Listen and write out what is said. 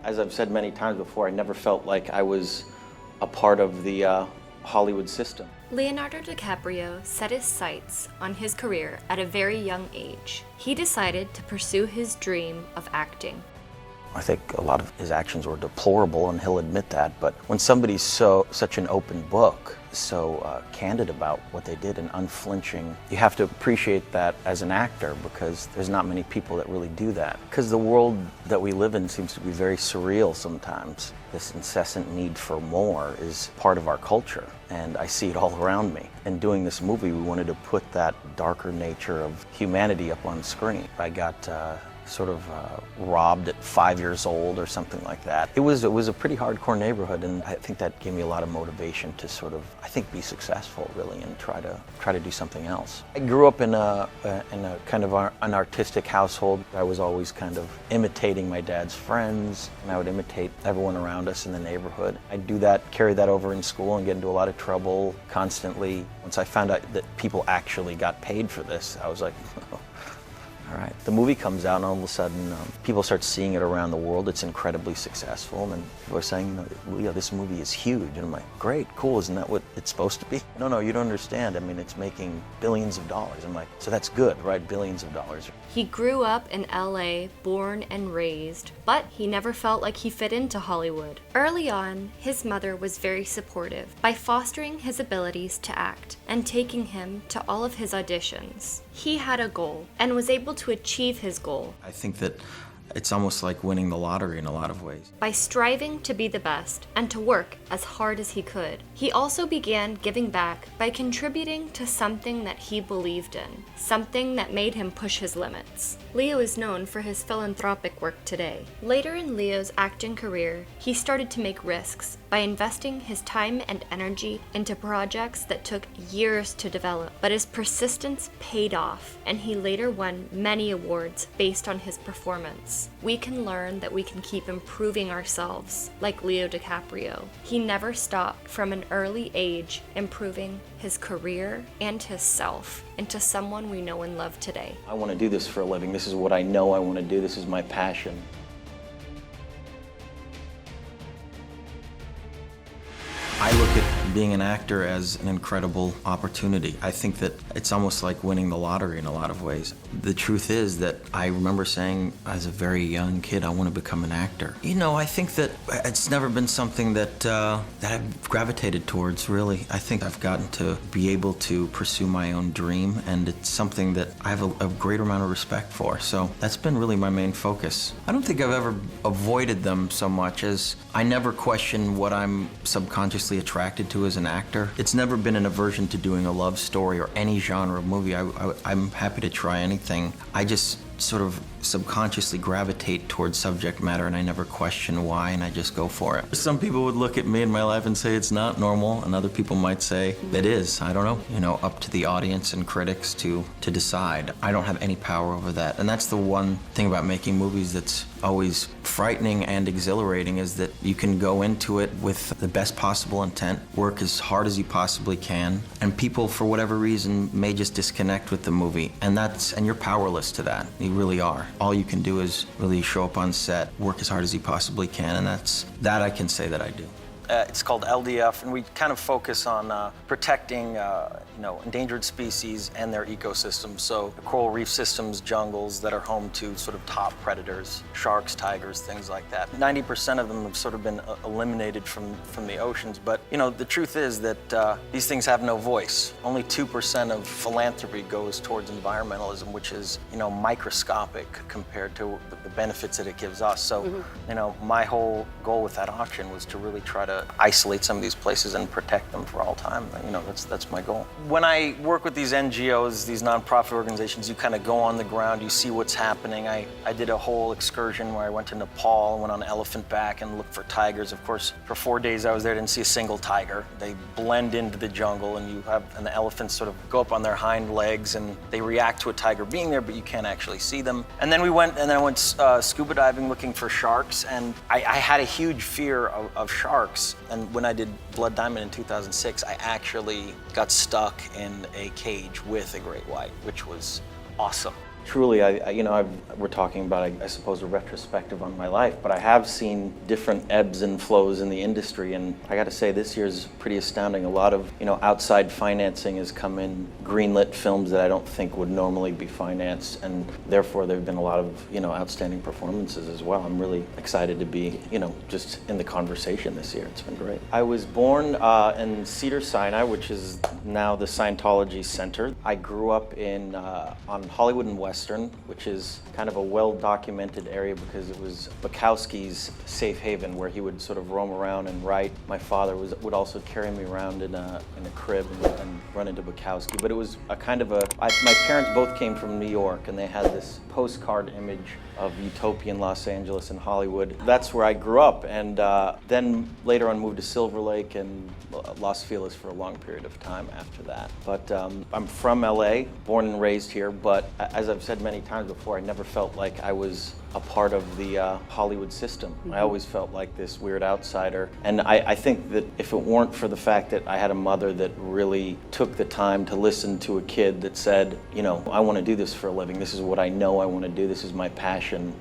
As I've said many times before, I never felt like I was a part of the Hollywood system. Leonardo Dicaprio set his sights on his career at a very young age. He decided to pursue his dream of acting. I think a lot of his actions were deplorable, and he'll admit that, but when somebody's such an open book, so candid about what they did and unflinching, you have to appreciate that as an actor, because there's not many people that really do that. Because the world that we live in seems to be very surreal sometimes. This incessant need for more is part of our culture, and I see it all around me. In doing this movie, we wanted to put that darker nature of humanity up on screen. I got sort of robbed at 5 years old or something like that. It was a pretty hardcore neighborhood, and I think that gave me a lot of motivation to sort of, I think, be successful really and try to do something else. I grew up in a kind of an artistic household. I was always kind of imitating my dad's friends, and I would imitate everyone around us in the neighborhood. I'd do that, carry that over in school, and get into a lot of trouble constantly. Once I found out that people actually got paid for this, I was like, all right. The movie comes out, and all of a sudden, people start seeing it around the world. It's incredibly successful, and people are saying, Leo, this movie is huge. And I'm like, great, cool, isn't that what it's supposed to be? No, you don't understand. I mean, it's making billions of dollars. I'm like, so that's good, right? Billions of dollars. He grew up in LA, born and raised, but he never felt like he fit into Hollywood. Early on, his mother was very supportive by fostering his abilities to act and taking him to all of his auditions. He had a goal and was able to achieve his goal. I think that it's almost like winning the lottery in a lot of ways. By striving to be the best and to work as hard as he could. He also began giving back by contributing to something that he believed in, something that made him push his limits. Leo is known for his philanthropic work today. Later in Leo's acting career, he started to make risks by investing his time and energy into projects that took years to develop, but his persistence paid off, and he later won many awards based on his performance. We can learn that we can keep improving ourselves, like Leo DiCaprio. He never stopped from an early age improving his career and his self into someone we know and love today. I want to do this for a living. This is what I know I want to do. This is my passion. I look at being an actor as an incredible opportunity. I think that it's almost like winning the lottery in a lot of ways. The truth is that I remember saying as a very young kid, I want to become an actor. You know, I think that it's never been something that I've gravitated towards, really. I think I've gotten to be able to pursue my own dream, and it's something that I have a greater amount of respect for. So that's been really my main focus. I don't think I've ever avoided them so much as I never question what I'm subconsciously attracted to as an actor. It's never been an aversion to doing a love story or any genre of movie. I'm happy to try anything. I just sort of subconsciously gravitate towards subject matter, and I never question why, and I just go for it. Some people would look at me in my life and say it's not normal, and other people might say it is. I don't know. You know, up to the audience and critics to decide. I don't have any power over that, and that's the one thing about making movies that's always frightening and exhilarating, is that you can go into it with the best possible intent, work as hard as you possibly can, and people, for whatever reason, may just disconnect with the movie, and you're powerless to that. You really are. All you can do is really show up on set, work as hard as you possibly can, and that I can say that I do. It's called LDF, and we kind of focus on protecting endangered species and their ecosystems. So coral reef systems, jungles that are home to sort of top predators, sharks, tigers, things like that. 90% of them have sort of been eliminated from the oceans, but the truth is that these things have no voice. Only 2% of philanthropy goes towards environmentalism, which is microscopic compared to the benefits that it gives us. So my whole goal with that auction was to really try to isolate some of these places and protect them for all time. That's my goal. When I work with these NGOs, these nonprofit organizations, you kind of go on the ground, you see what's happening. I did a whole excursion where I went to Nepal, went on elephant back and looked for tigers. Of course, for 4 days I was there, didn't see a single tiger. They blend into the jungle, and the elephants sort of go up on their hind legs, and they react to a tiger being there, but you can't actually see them. And then I went scuba diving looking for sharks, and I had a huge fear of sharks. And when I did Blood Diamond in 2006, I actually got stuck in a cage with a great white, which was awesome. truly, we're talking about, I suppose, a retrospective on my life, but I have seen different ebbs and flows in the industry, and I got to say, this year's pretty astounding. A lot of, outside financing has come in, greenlit films that I don't think would normally be financed, and therefore there have been a lot of, outstanding performances as well. I'm really excited to be, just in the conversation this year. It's been great. I was born in Cedars-Sinai, which is now the Scientology Center. I grew up on Hollywood and Western, which is kind of a well-documented area because it was Bukowski's safe haven where he would sort of roam around and write. My father would also carry me around in a crib and run into Bukowski. But it was my parents both came from New York, and they had this postcard image of utopian Los Angeles and Hollywood. That's where I grew up, and then later on moved to Silver Lake and Los Feliz for a long period of time after that. But I'm from LA, born and raised here, but as I've said many times before, I never felt like I was a part of the Hollywood system. Mm-hmm. I always felt like this weird outsider. And I think that if it weren't for the fact that I had a mother that really took the time to listen to a kid that said, I want to do this for a living, this is what I know I want to do, this is my passion,